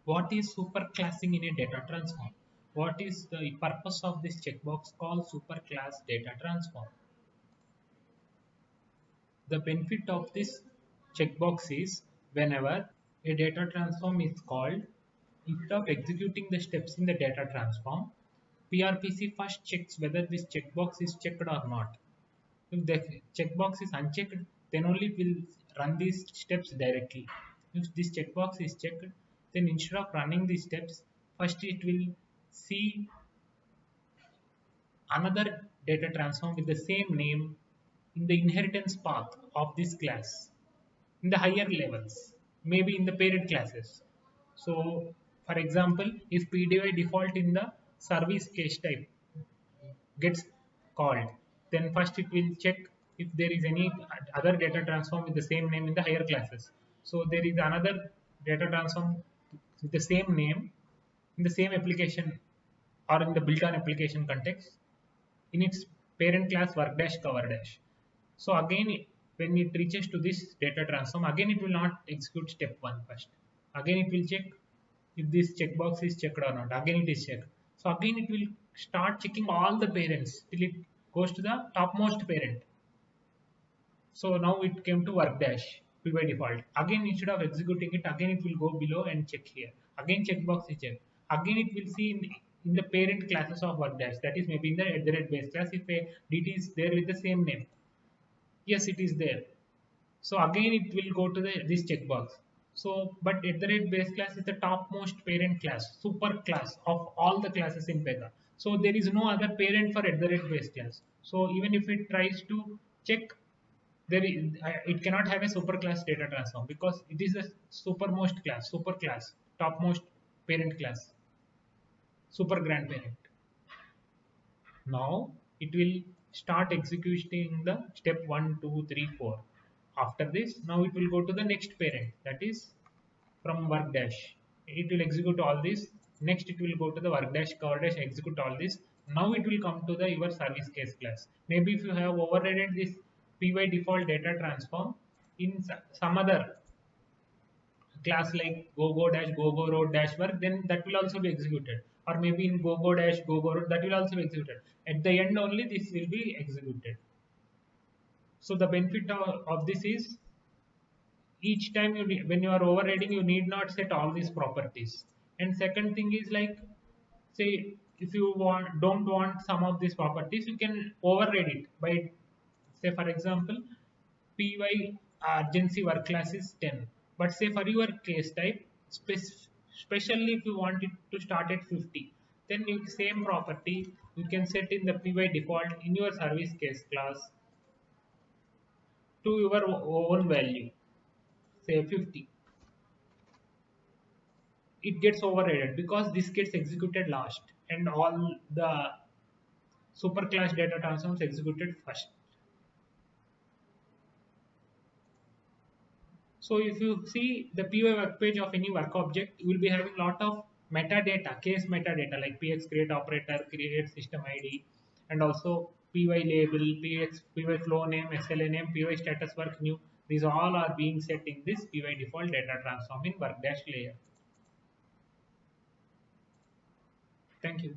What is superclassing in a data transform? What is the purpose of this checkbox called superclass data transform? The benefit of this checkbox is whenever a data transform is called, instead of executing the steps in the data transform, PRPC first checks whether this checkbox is checked or not. If the checkbox is unchecked, then only it will run these steps directly. If this checkbox is checked, then instead of running these steps, first it will see another data transform with the same name in the inheritance path of this class in the higher levels, maybe in the parent classes. So, for example, if PDY default in the service case type gets called, then first it will check if there is any other data transform with the same name in the higher classes. So there is another data transform with the same name in the same application or in the built-on application context in its parent class work dash cover dash. So again, when it reaches to this data transform, again it will not execute step 1 first. Again it will check if this checkbox is checked or not. Again it is checked. So again it will start checking all the parents till it goes to the topmost parent. So now it came to work dash P by default. Again instead of executing it, again it will go below and check here. Again checkbox is checked. Again it will see in the parent classes of work dash. That is maybe in the at the rate base class if a DT is there with the same name. Yes, it is there. So again it will go to this checkbox. So but at the rate base class is the topmost parent class, super class of all the classes in Pega. So there is no other parent for at the rate base class. So even if it tries to check, there is, it cannot have a superclass data transform because it is a supermost class, super class, topmost parent class, super grandparent. Now it will start executing the step 1, 2, 3, 4. After this, now it will go to the next parent, that is from work dash. It will execute all this. Next, it will go to the work dash cover dash, execute all this. Now it will come to the your service case class. Maybe if you have overridden this py default data transform in some other class like go dash go road dash work, then that will also be executed, or maybe in go dash go road, that will also be executed. At the end only this will be executed. So the benefit of this is each time when you are overriding, you need not set all these properties. And second thing is like, say if you don't want some of these properties, you can override it by, say for example, py urgency work class is 10, but say for your case type, especially if you want it to start at 50, then you same property you can set in the py default in your service case class to your own value, say 50. It gets overridden because this gets executed last and all the superclass data transforms executed first. So if you see the py work page of any work object, you will be having lot of metadata, case metadata like px create operator, create system id, and also py label, py flow name, sla name, py status work new. These all are being set in this py default data transform in work dash layer. Thank you.